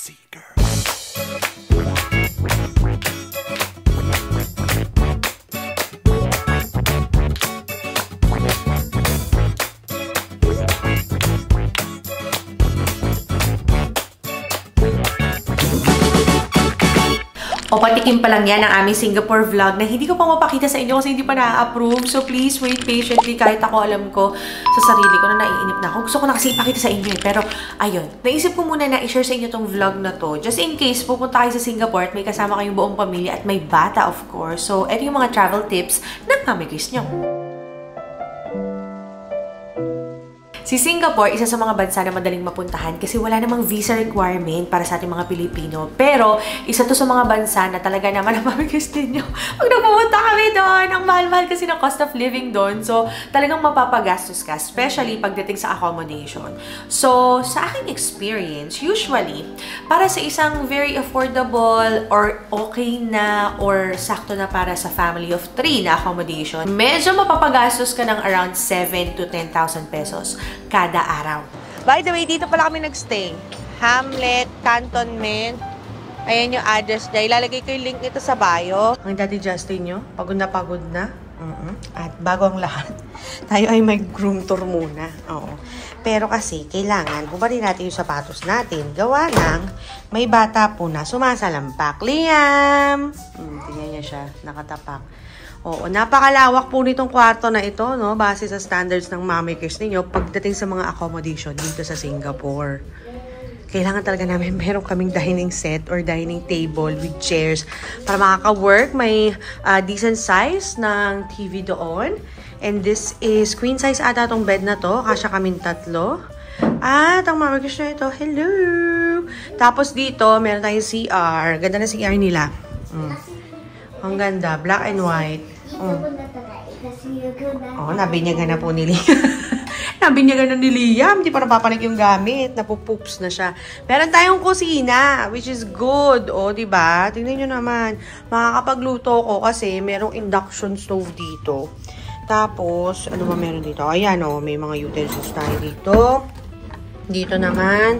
Sexy girl. O patikim pa lang yan ang aming Singapore vlog na hindi ko pa mapakita sa inyo kasi hindi pa na-approve. So please wait patiently kahit ako alam ko sa sarili ko na naiinip na ako. Gusto ko na kasi ipakita sa inyo eh. Pero ayun, naisip ko muna na i-share sa inyo tong vlog na to. Just in case pupunta kayo sa Singapore at may kasama kayong buong pamilya at may bata of course. So ito yung mga travel tips na mamigis nyo. Si Singapore, isa sa mga bansa na madaling mapuntahan kasi wala namang visa requirement para sa ating mga Pilipino. Pero, isa to sa mga bansa na talaga naman ang mamigis ninyo. Pag nagpupunta kami doon, ang mahal-mahal kasi ng cost of living doon. So, talagang mapapagastos ka, especially pagdating sa accommodation. So, sa aking experience, usually, para sa isang very affordable or okay na or sakto na para sa family of 3 na accommodation, medyo mapapagastos ka ng around 7 to 10,000 pesos kada araw. By the way, dito pala kami nagstay. Hamlet, Cantonment. Ayan yung address niya. Ilalagay ko yung link nito sa bio. Ang Daddy Justin nyo, pagod na. At bago ang lahat, tayo ay may groom tour muna. Oo. Pero kasi, kailangan bumarin natin yung sapatos natin. Gawa ng may bata po na sumasalampak. Liam! Tingnan niya siya, nakatapak. Oo, napakalawak po nitong kwarto na ito, no? Base sa standards ng mamikers ninyo pagdating sa mga accommodation dito sa Singapore. Kailangan talaga namin meron kaming dining set or dining table with chairs para makaka-work. May decent size ng TV doon. And this is queen size ata tong bed na to. Kasya kaming 3. At ang mamikers na ito, hello! Tapos dito, meron tayong CR. Ganda na CR nila. Ang ganda. Black and white. Nabinyagan na po ni Liam. Nabinyagan na ni Liam. Hindi pa napapanik yung gamit. Napupoops na siya. Meron tayong kusina, which is good. O, diba? Tingnan nyo naman. Makakapagluto ko kasi merong induction stove dito. Tapos, ano ba meron dito? Ayan, o. May mga utensils tayo dito. Dito naman,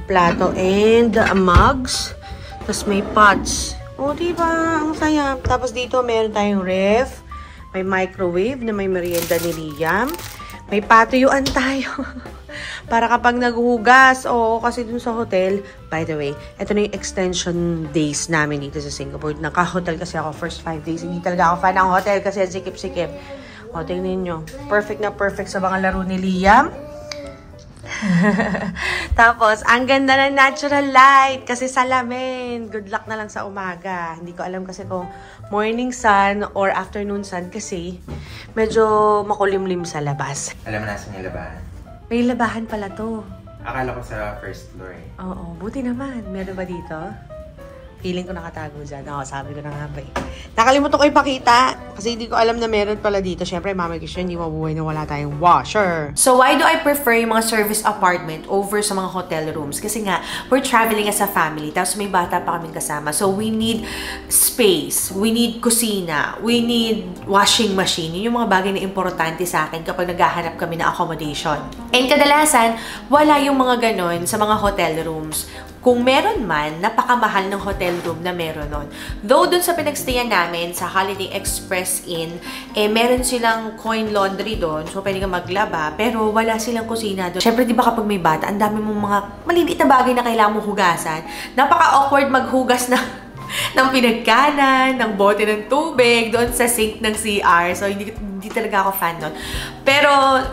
plato and mugs. Tapos may pots. O, diba? Ang saya. Tapos dito, meron tayong ref. May microwave na may merienda ni Liam. May patuyuan tayo. Para kapag naghuhugas. O, kasi dun sa hotel, by the way, ito na yung extension days namin dito sa Singapore. Naka-hotel kasi ako first 5 days. Hindi talaga ako fan ng hotel kasi sikip-sikip. O, tingnan nyo. Perfect na perfect sa mga laro ni Liam. Tapos, ang ganda ng natural light kasi salamin. Good luck na lang sa umaga. Hindi ko alam kasi kung morning sun or afternoon sun kasi medyo makulimlim sa labas. Alam mo nasan yung labahan? May labahan pala to. Akala ko sa first floor eh. Oo, buti naman. Meron ba dito? Feeling ko nakatago dyan. Oo, sabi ko na nga ba eh. Nakalimutan ko ipakita kasi hindi ko alam na meron pala dito. Siyempre, mamagis yun, hindi mabuhay na wala tayong washer. So, why do I prefer yung mga service apartment over sa mga hotel rooms? Kasi nga, we're traveling as a family. Tapos may bata pa kaming kasama. So, we need space. We need kusina. We need washing machine. Yun yung mga bagay na importante sa akin kapag naghahanap kami ng accommodation. And kadalasan, wala yung mga ganon sa mga hotel rooms. Kung meron man, napakamahal ng hotel room na meron nun. Though dun sa pinagstayan namin sa Holiday Express Inn, meron silang coin laundry doon. So, pwede kang maglaba. Pero wala silang kusina doon. Siyempre, di ba kapag may bata, ang dami mong mga maliliit na bagay na kailangan mo hugasan. Napaka-awkward maghugas ng pinagkanan, ng bote ng tubig, doon sa sink ng CR. So, hindi talaga ako fan doon. Pero,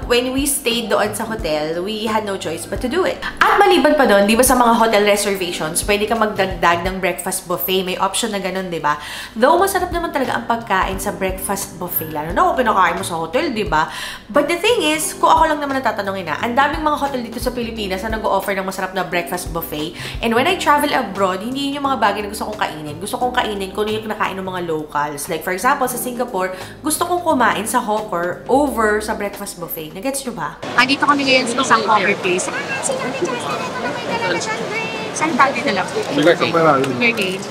when we stayed doon sa hotel, we had no choice but to do it. At maliban pa doon, di ba sa mga hotel reservations, pwede ka magdagdag ng breakfast buffet. May option na ganun, di ba? Though, masarap naman talaga ang pagkain sa breakfast buffet. Lalo na kung pinakain mo sa hotel, di ba? But the thing is, kung ako lang naman natatanungin na, ang daming mga hotel dito sa Pilipinas na nag-o-offer ng masarap na breakfast buffet. And when I travel abroad, hindi yun yung mga bagay na gusto kong kainin. Gusto kong kainin kung ano yung kinakain ng mga locals. Like, for example, sa Singapore, gusto kong kumain sa hawker over sa breakfast buffet. Nagets nyo ba? Andito kami ngayon sa isang coffee place. Saan tawag dito lang? Sugarcane.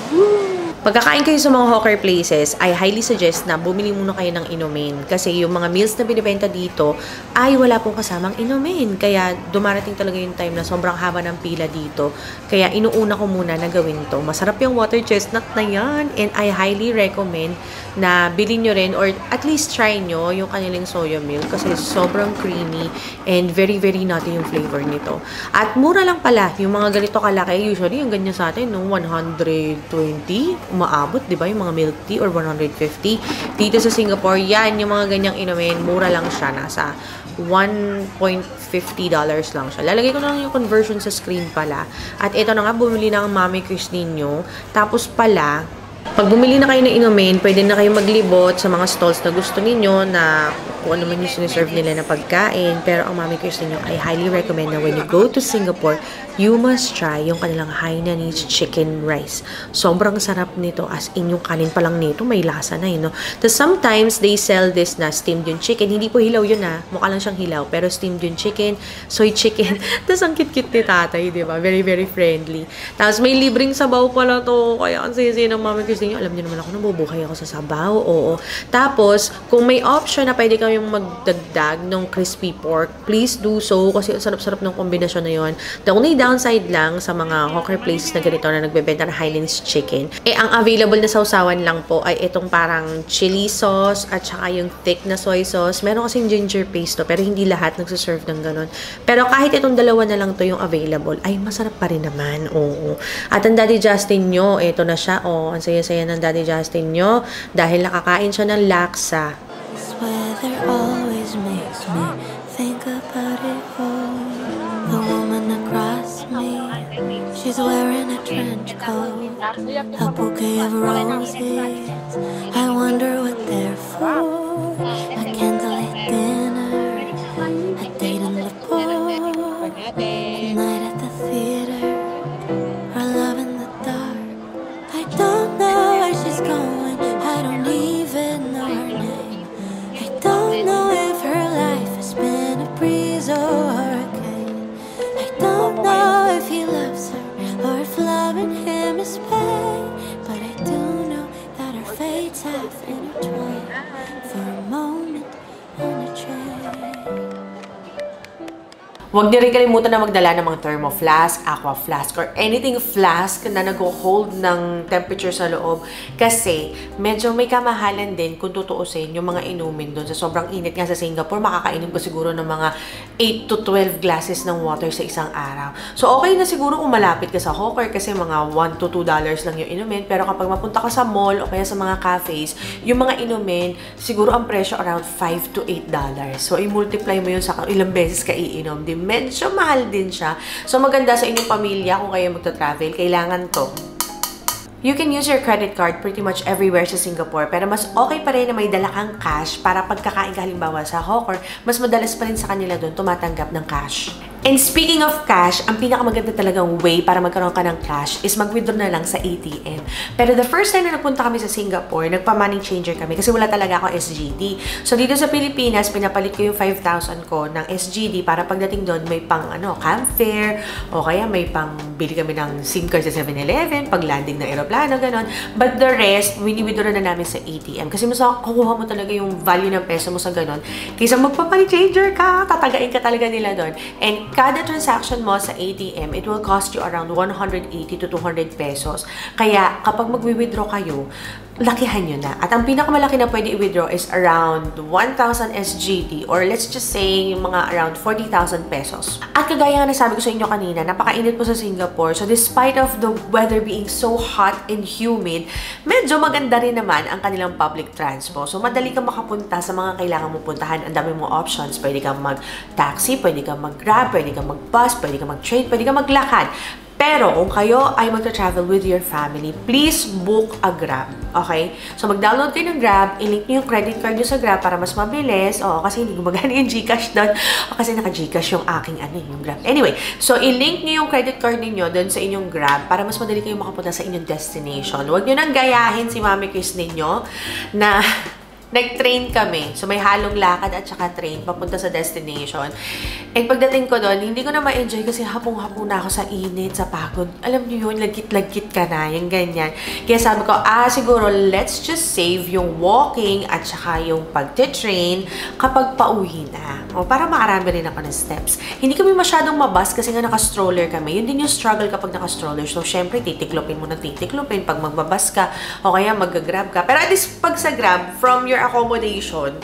Pagkakain kayo sa mga hawker places, I highly suggest na bumili muna kayo ng inumin. Kasi yung mga meals na binibenta dito ay wala pong kasamang inumin. Kaya dumarating talaga yung time na sobrang haba ng pila dito. Kaya inuuna ko muna na gawin to. Masarap yung water chestnut na yan. And I highly recommend na bilhin nyo rin or at least try nyo yung kanilang soya milk. Kasi sobrang creamy and very nutty yung flavor nito. At mura lang pala yung mga ganito kalaki. Usually yung ganyan sa atin, no? 120 umaabot, di ba? Yung mga milk tea or 150. Dito sa Singapore, yan, yung mga ganyang inumin, mura lang siya. Nasa $1.50 lang siya. Lalagay ko na lang yung conversion sa screen pala. At ito na nga, bumili na ang Mami Chris ninyo. Tapos pala, pag bumili na kayo ng inumin, pwede na kayo maglibot sa mga stalls na gusto ninyo na kung ano man yung siniserve nila na pagkain. Pero ang Mami Chris ninyo, I highly recommend na when you go to Singapore, you must try yung kanilang Hainanese chicken rice. Sobrang sarap nito, as in yung kanin pa lang nito, may lasa na no? Tapos sometimes, they sell this na steamed yung chicken. Hindi po hilaw yun mukha lang siyang hilaw. Pero steamed yung chicken, soy chicken. Tapos ang cute-cute ni tatay, di ba? Very friendly. Tapos may libreng sabaw pala to. Kaya ang saya-saya ng Mami Chris ninyo. Alam niyo naman ako, nabubuhay ako sa sabaw. Oo. Tapos, kung may option na pwede kayong magdagdag ng crispy pork, please do so. Kasi ang sarap-sarap ng kombinasyon na yun. The only downside lang sa mga hawker places na ganito na nagbebenta ng Highlands chicken, ang available na sausawan lang po ay itong parang chili sauce at saka yung thick na soy sauce. Meron kasing ginger paste to, pero hindi lahat nagsaserve ng ganun. Pero kahit itong dalawa na lang to yung available, ay masarap pa rin naman. Oo. At ang Daddy Justin nyo, ito na siya. Ang saya-saya ng Daddy Justin nyo dahil nakakain siya ng laksa. This weather always makes me think about it all. The woman across me, she's wearing a trench coat, a bouquet of roses. I wonder what they're for. A candlelit dinner, a date in the park, a night at the theater, or love in the dark. I don't know where she's going, I don't even know her name. I don't know if her life has been a breeze or a hurricane. I don't know if he loves her or if loving him is pain. But I do know that our fates have intertwined for a moment on a train. Huwag niyo rin kalimutan na magdala ng mga thermo flask, aqua flask, or anything flask na nag-hold ng temperature sa loob. Kasi medyo may kamahalan din kung tutuusin yung mga inumin doon. Sa sobrang init nga sa Singapore, makakainom ko siguro ng mga 8 to 12 glasses ng water sa isang araw. So okay na siguro kung malapit ka sa hawker kasi mga $1 to $2 lang yung inumin. Pero kapag mapunta ka sa mall o kaya sa mga cafes, yung mga inumin, siguro ang presyo around $5 to $8. So i-multiply mo yun sa ilang beses ka iinom. Medyo mahal din siya. So, maganda sa inyong pamilya kung kayo magta-travel, kailangan to. You can use your credit card pretty much everywhere sa Singapore, pero mas okay pa rin na may dala kang cash para pagkakain ka halimbawa sa hawker, mas madalas pa rin sa kanila doon tumatanggap ng cash. And speaking of cash, ang pinakamaganda talagang way para magkaroon ka ng cash is mag-withdraw na lang sa ATM. Pero the first time na nagpunta kami sa Singapore, nagpa-money changer kami kasi wala talaga ako SGD. So dito sa Pilipinas, pinapalit ko yung 5,000 ko ng SGD para pagdating doon may pang camp fare o kaya may pang bili kami ng SIM card sa 7-Eleven, pag landing ng aeroplano, ganon. But the rest, wini-withdraw na namin sa ATM kasi mas kukuha mo talaga yung value ng peso mo sa ganon. Kaysa magpa-money changer ka, tatagain ka talaga nila doon. And kada transaction mo sa ATM, it will cost you around 180 to 200 pesos. Kaya, kapag mag-withdraw kayo, lakihan nyo na. At ang pinakamalaki na pwede i-withdraw is around 1,000 SGD or let's just say yung mga around 40,000 pesos. At kagaya nga nasabi ko sa inyo kanina, napakainit po sa Singapore. So despite of the weather being so hot and humid, medyo maganda rin naman ang kanilang public transport. So madali kang makapunta sa mga kailangan mong puntahan. Ang dami mong options. Pwede kang mag-taxi, pwede kang mag-grab, pwede kang mag-bus, pwede kang mag-train, pwede kang maglakad. Pero kung kayo ay magta-travel with your family, please book a Grab. Okay? So mag-download kayo ng Grab, i-link nyo yung credit card nyo sa Grab para mas mabilis. Oo, kasi hindi gumagana yung GCash doon. Kasi naka-GCash yung aking yung Grab. Anyway, so i-link nyo yung credit card niyo doon sa inyong Grab para mas madali kayo makapunta sa inyong destination. Huwag nyo nang gayahin si Mami Chris ninyo na nag-train kami. So, may halong lakad at saka train papunta sa destination. And pagdating ko doon, hindi ko na ma-enjoy kasi hapong-hapo na ako sa init, sa pagod. Alam niyo yun, lagkit-lagkit ka na, yung ganyan. Kaya sabi ko, siguro let's just save yung walking at saka yung pag-train kapag pauwi na. O, para makarami rin ako ng steps. Hindi kami masyadong mabas kasi nga naka-stroller kami. Yun din yung struggle kapag naka-stroller. So, syempre, titiklopin mo na titiklopin pag magbabas ka o kaya mag-grab ka. Pero at least pag sa grab, from your accommodation,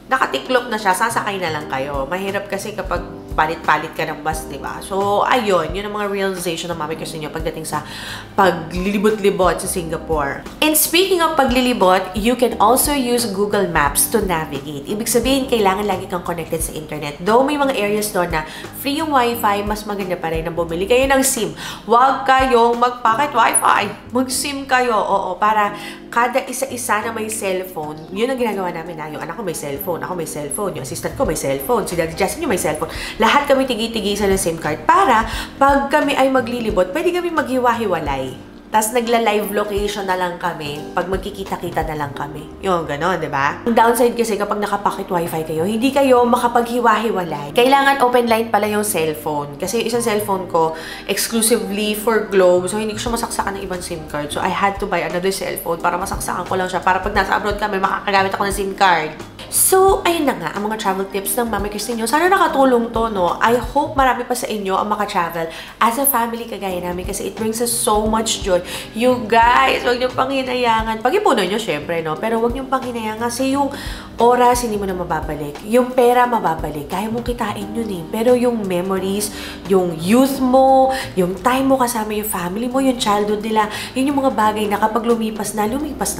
nakatiklop na siya, sasakay na lang kayo. Mahirap kasi kapag palit-palit ka ng bus, diba? So, ayun. Yun ang mga realization na mami kasi nyo pagdating sa paglilibot-libot sa Singapore. And speaking of paglilibot, you can also use Google Maps to navigate. Ibig sabihin, kailangan lagi kang connected sa internet. Though may mga areas doon na free yung wifi, mas maganda pa rin na bumili kayo ng SIM. Huwag kayong mag-pocket wifi. Mag-SIM kayo. Oo, para kada isa-isa na may cellphone. Yun ang ginagawa namin na. Yung anak ko may cellphone, ako may cellphone, yung assistant ko may cellphone, si Daddy Justin yung may cellphone. Lahat kami tigi-tigisan ng SIM card para pag kami ay maglilibot, pwede kami maghiwa-hiwalay. Tapos nagla-live location na lang kami pag magkikita-kita na lang kami. Yung gano'n, di ba? Ang downside kasi kapag nakapocket wifi kayo, hindi kayo makapaghiwa-hiwalay. Kailangan open line pala yung cellphone. Kasi isang cellphone ko, exclusively for Globe. So, hindi ko siya masaksakan ng ibang SIM card. So, I had to buy another cellphone para masaksakan ko lang siya. Para pag nasa abroad kami, makakagamit ako ng SIM card. So, ayun na nga, ang mga travel tips ng Mami Christine nyo. Sana nakatulong to, no? I hope marami pa sa inyo ang maka-travel as a family kagaya namin kasi it brings us so much joy. You guys, huwag nyo pang hinayangan. Pag-ipunan nyo, syempre, no? Pero huwag nyo pang hinayangan kasi yung oras, hindi mo na mababalik. Yung pera, mababalik. Kaya mong kitain yun, eh. Pero yung memories, yung youth mo, yung time mo kasama yung family mo, yung childhood nila, yun yung mga bagay na kapag lumipas na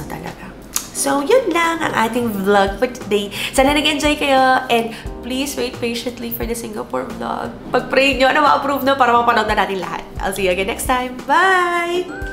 talaga. So, yun lang ang ating vlog for today. Sana nag-enjoy kayo and please wait patiently for the Singapore vlog. Pag-pray nyo na ma-approve na para mapanood na natin lahat. I'll see you again next time. Bye!